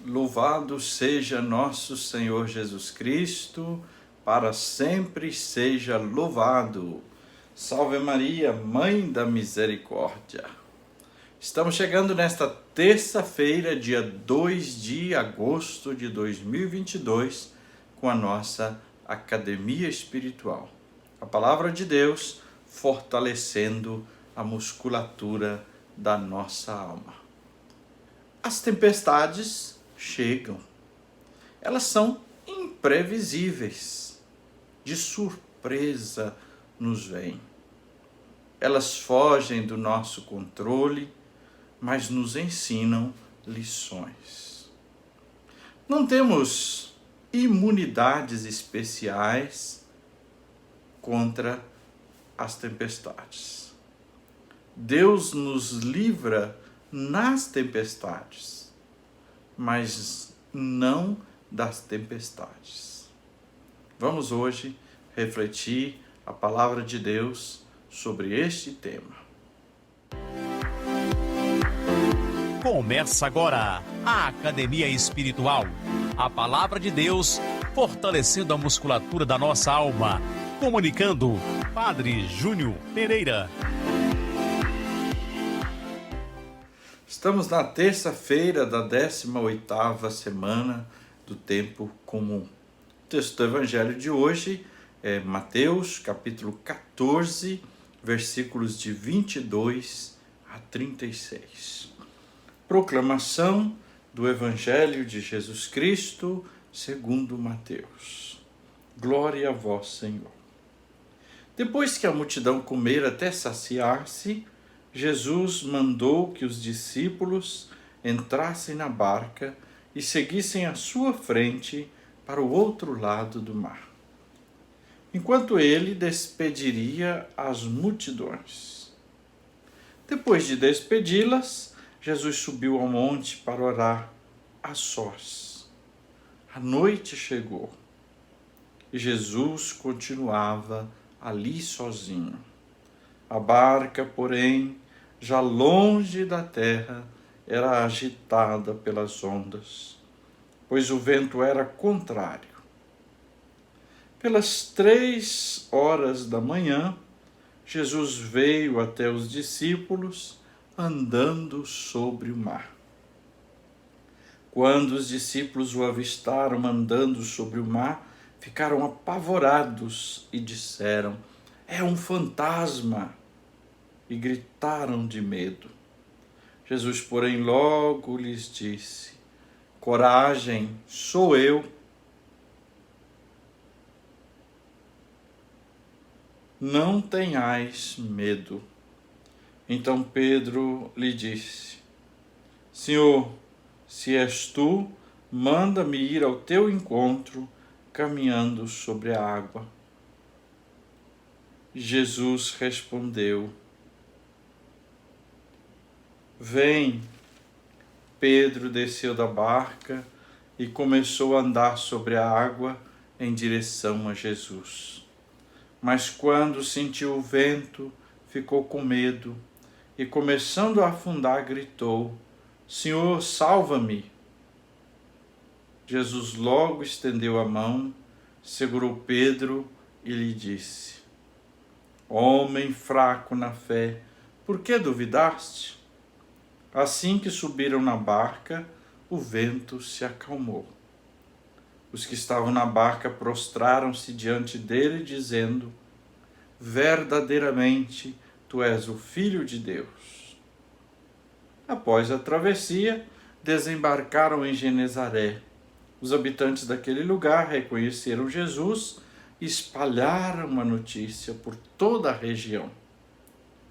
Louvado seja nosso Senhor Jesus Cristo, para sempre seja louvado. Salve Maria, Mãe da Misericórdia. Estamos chegando nesta terça-feira, dia 2 de agosto de 2022, com a nossa Academia Espiritual. A Palavra de Deus fortalecendo a musculatura da nossa alma. As tempestades chegam. Elas são imprevisíveis. De surpresa nos vêm. Elas fogem do nosso controle, mas nos ensinam lições. Não temos imunidades especiais contra as tempestades. Deus nos livra nas tempestades, mas não das tempestades. Vamos hoje refletir a palavra de Deus sobre este tema. Começa agora a Academia Espiritual. A palavra de Deus fortalecendo a musculatura da nossa alma. Comunicando, Padre Júnior Pereira. Estamos na terça-feira da 18ª semana do tempo comum. O texto do Evangelho de hoje é Mateus, capítulo 14, versículos de 22 a 36. Proclamação do Evangelho de Jesus Cristo, segundo Mateus. Glória a vós, Senhor. Depois que a multidão comera até saciar-se, Jesus mandou que os discípulos entrassem na barca e seguissem à sua frente para o outro lado do mar, enquanto ele despediria as multidões. Depois de despedi-las, Jesus subiu ao monte para orar a sós. A noite chegou e Jesus continuava ali sozinho. A barca, porém, já longe da terra, era agitada pelas ondas, pois o vento era contrário. Pelas 3 horas da manhã, Jesus veio até os discípulos andando sobre o mar. Quando os discípulos o avistaram andando sobre o mar, ficaram apavorados e disseram: "É um fantasma!" e gritaram de medo. Jesus, porém, logo lhes disse: "Coragem, sou eu. Não tenhais medo." Então Pedro lhe disse: "Senhor, se és tu, manda-me ir ao teu encontro, caminhando sobre a água." Jesus respondeu: "Vem." Pedro desceu da barca e começou a andar sobre a água em direção a Jesus. Mas quando sentiu o vento, ficou com medo e, começando a afundar, gritou: "Senhor, salva-me!" Jesus logo estendeu a mão, segurou Pedro e lhe disse: "Homem fraco na fé, por que duvidaste?" Assim que subiram na barca, o vento se acalmou. Os que estavam na barca prostraram-se diante dele, dizendo: "Verdadeiramente, tu és o Filho de Deus." Após a travessia, desembarcaram em Genezaré. Os habitantes daquele lugar reconheceram Jesus e espalharam a notícia por toda a região.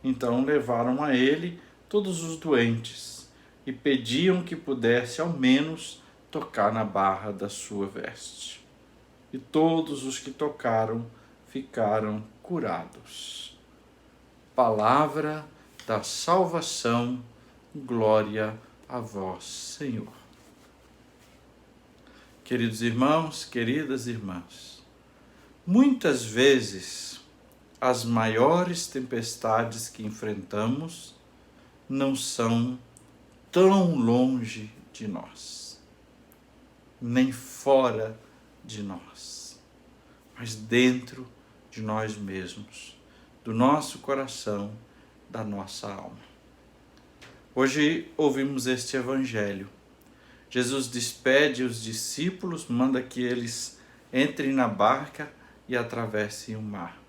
Então levaram a ele todos os doentes e pediam que pudesse ao menos tocar na barra da sua veste. E todos os que tocaram ficaram curados. Palavra da salvação, glória a vós, Senhor. Queridos irmãos, queridas irmãs, muitas vezes as maiores tempestades que enfrentamos não são tão longe de nós. nem fora de nós, mas dentro de nós mesmos, do nosso coração, da nossa alma. Hoje ouvimos este evangelho. Jesus despede os discípulos, manda que eles entrem na barca e atravessem o mar.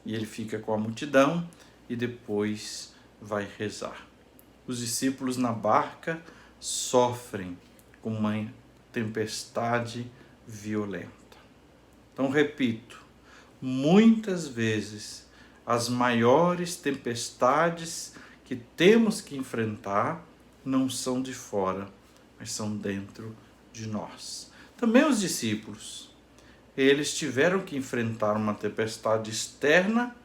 E ele fica com a multidão e depois vai rezar. Os discípulos na barca sofrem com uma tempestade violenta. Então, repito, muitas vezes as maiores tempestades que temos que enfrentar não são de fora, mas são dentro de nós. Também os discípulos, eles tiveram que enfrentar uma tempestade externa,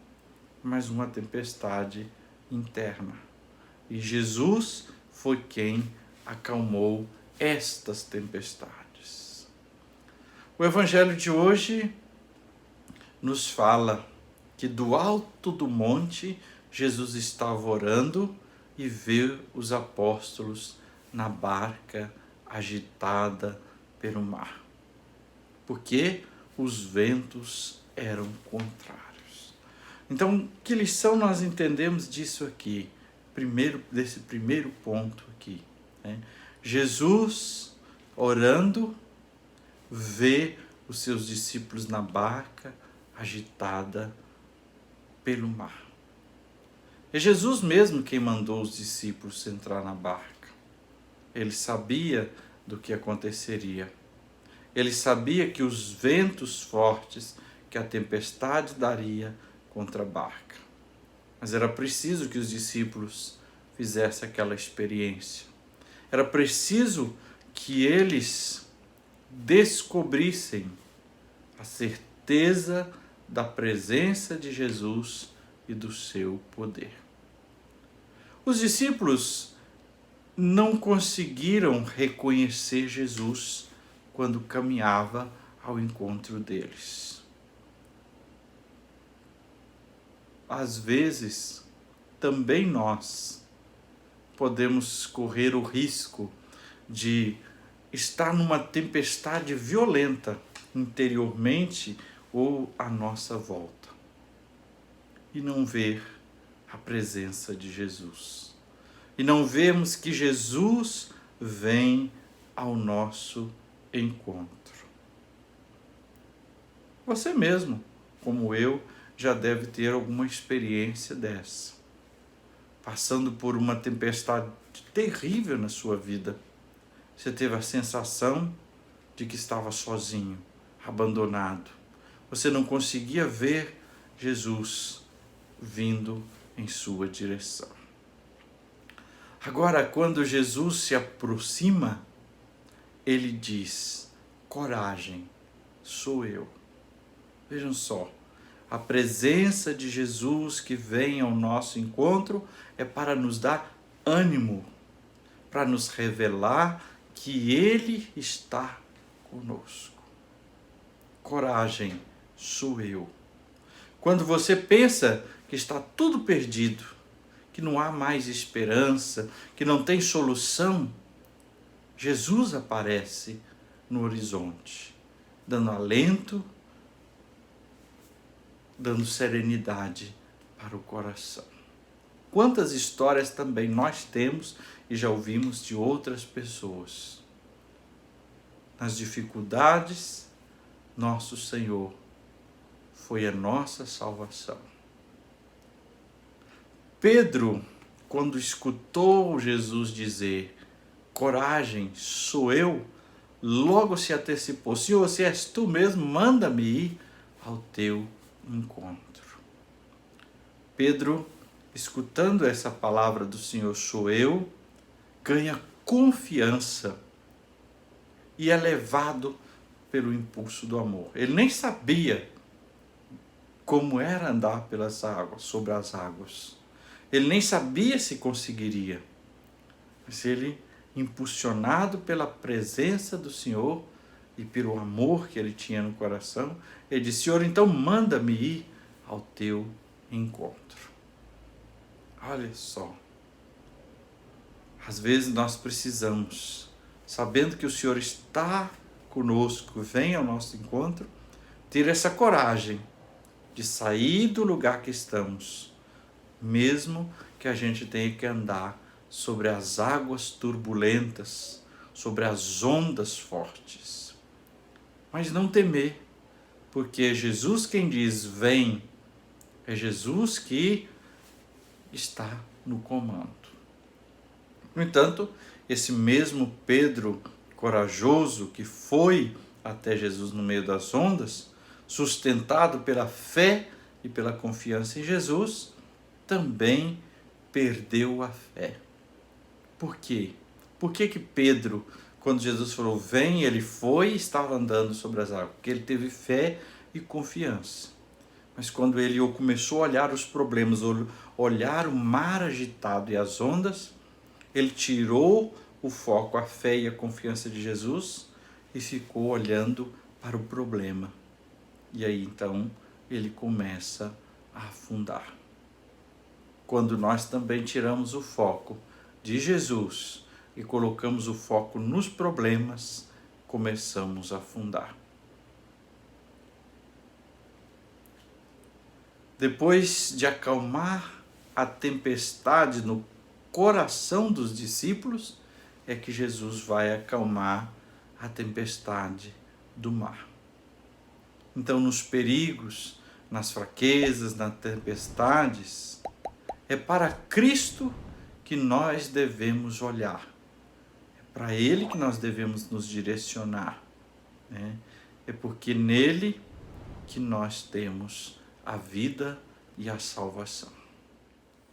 mas uma tempestade interna. E Jesus foi quem acalmou estas tempestades. O evangelho de hoje nos fala que do alto do monte Jesus estava orando e vê os apóstolos na barca agitada pelo mar, porque os ventos eram contrários. Então, que lição nós entendemos disso aqui? Desse primeiro ponto aqui, né? Jesus, orando, vê os seus discípulos na barca agitada pelo mar. É Jesus mesmo quem mandou os discípulos entrar na barca. Ele sabia do que aconteceria. Ele sabia que os ventos fortes, que a tempestade daria contra a barca. Mas era preciso que os discípulos fizessem aquela experiência. Era preciso que eles descobrissem a certeza da presença de Jesus e do seu poder. Os discípulos não conseguiram reconhecer Jesus quando caminhava ao encontro deles. Às vezes, também nós podemos correr o risco de estar numa tempestade violenta interiormente ou à nossa volta e não ver a presença de Jesus. E não vemos que Jesus vem ao nosso encontro. Você mesmo, como eu, já deve ter alguma experiência dessa. Passando por uma tempestade terrível na sua vida. Você teve a sensação de que estava sozinho, abandonado. Você não conseguia ver Jesus vindo em sua direção. Agora, quando Jesus se aproxima, ele diz: coragem, sou eu. Vejam só, a presença de Jesus que vem ao nosso encontro é para nos dar ânimo, para nos revelar que Ele está conosco. Coragem, sou eu. Quando você pensa que está tudo perdido, que não há mais esperança, que não tem solução, Jesus aparece no horizonte, dando alento, dando serenidade para o coração. Quantas histórias também nós temos e já ouvimos de outras pessoas. Nas dificuldades, nosso Senhor foi a nossa salvação. Pedro, quando escutou Jesus dizer: coragem, sou eu, logo se antecipou: Senhor, se és tu mesmo, manda-me ir ao teu encontro. Pedro, escutando essa palavra do Senhor, sou eu, ganha confiança e é levado pelo impulso do amor. Ele nem sabia como era andar pelas águas, sobre as águas. Ele nem sabia se conseguiria. Mas ele, impulsionado pela presença do Senhor e pelo amor que ele tinha no coração, ele disse: Senhor, então manda-me ir ao teu encontro. Olha só. Às vezes nós precisamos, sabendo que o Senhor está conosco, vem ao nosso encontro, ter essa coragem de sair do lugar que estamos, mesmo que a gente tenha que andar sobre as águas turbulentas, sobre as ondas fortes. Mas não temer, porque é Jesus quem diz: vem, é Jesus que está no comando. No entanto, esse mesmo Pedro corajoso que foi até Jesus no meio das ondas, sustentado pela fé e pela confiança em Jesus, também perdeu a fé. Por quê? Por que Pedro, quando Jesus falou vem, ele foi e estava andando sobre as águas? Porque ele teve fé e confiança. Mas quando ele começou a olhar os problemas, olhar o mar agitado e as ondas, ele tirou o foco, a fé e a confiança de Jesus e ficou olhando para o problema. E aí então ele começa a afundar. Quando nós também tiramos o foco de Jesus e colocamos o foco nos problemas, começamos a afundar. Depois de acalmar a tempestade no coração dos discípulos, é que Jesus vai acalmar a tempestade do mar. Então, nos perigos, nas fraquezas, nas tempestades, é para Cristo que nós devemos olhar. É para Ele que nós devemos nos direcionar, né? É porque nele que nós temos a vida e a salvação.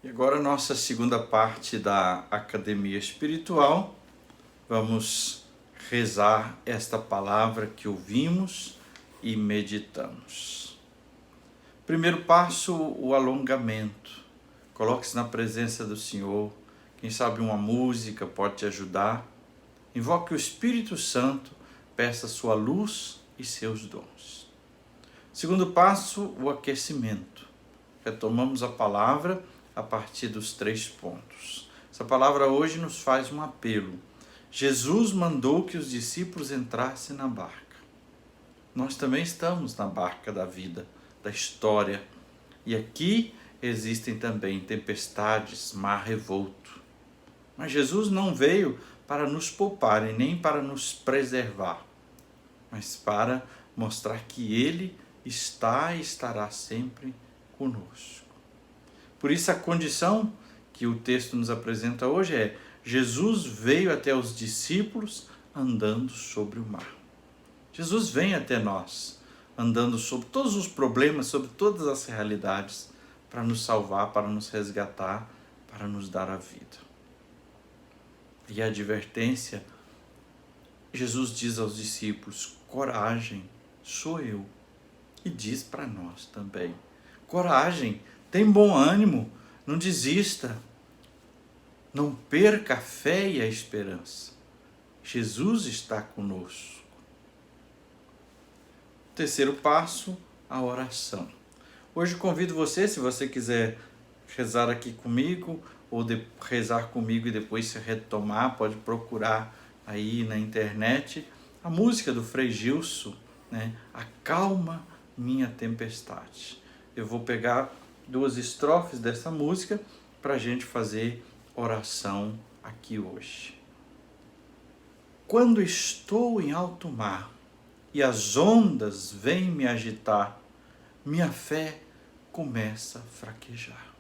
E agora, nossa segunda parte da Academia Espiritual, vamos rezar esta palavra que ouvimos e meditamos. Primeiro passo, o alongamento. Coloque-se na presença do Senhor. Quem sabe uma música pode te ajudar. Invoque o Espírito Santo, peça sua luz e seus dons. Segundo passo, o aquecimento. Retomamos a palavra a partir dos 3 pontos. Essa palavra hoje nos faz um apelo. Jesus mandou que os discípulos entrassem na barca. Nós também estamos na barca da vida, da história. E aqui existem também tempestades, mar revolto. Mas Jesus não veio para nos poupar e nem para nos preservar, mas para mostrar que Ele está e estará sempre conosco. Por isso a condição que o texto nos apresenta hoje é: Jesus veio até os discípulos andando sobre o mar. Jesus vem até nós, andando sobre todos os problemas, sobre todas as realidades, para nos salvar, para nos resgatar, para nos dar a vida. E a advertência, Jesus diz aos discípulos: coragem, sou eu. E diz para nós também: coragem, tem bom ânimo, não desista, não perca a fé e a esperança. Jesus está conosco. Terceiro passo, a oração. Hoje convido você, se você quiser rezar aqui comigo, ou rezar comigo e depois se retomar, pode procurar aí na internet a música do Frei Gilson, né? Acalma minha tempestade. Eu vou pegar 2 estrofes dessa música para a gente fazer oração aqui hoje. Quando estou em alto mar e as ondas vêm me agitar, minha fé começa a fraquejar.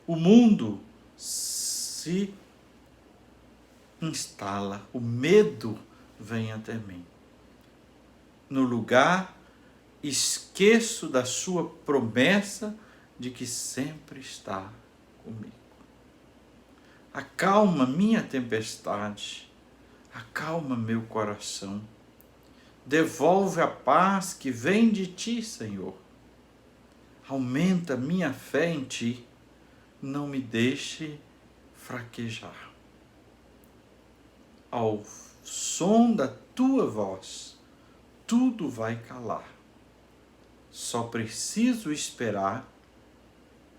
O mundo se instala, o medo vem até mim. No lugar, esqueço da sua promessa de que sempre está comigo. Acalma minha tempestade, acalma meu coração. Devolve a paz que vem de ti, Senhor. Aumenta minha fé em ti. Não me deixe fraquejar. Ao som da tua voz, tudo vai calar. Só preciso esperar,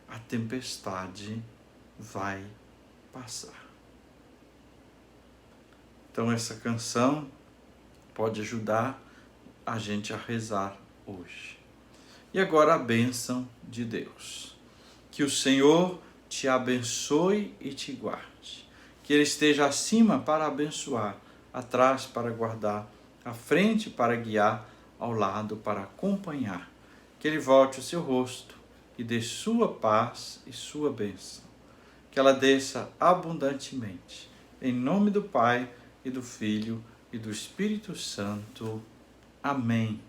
a tempestade vai passar. Então essa canção pode ajudar a gente a rezar hoje. E agora a bênção de Deus. Que o Senhor te abençoe e te guarde. Que Ele esteja acima para abençoar, atrás para guardar, à frente para guiar, ao lado para acompanhar. Que Ele volte o seu rosto e dê sua paz e sua bênção. Que ela desça abundantemente. Em nome do Pai, e do Filho, e do Espírito Santo. Amém.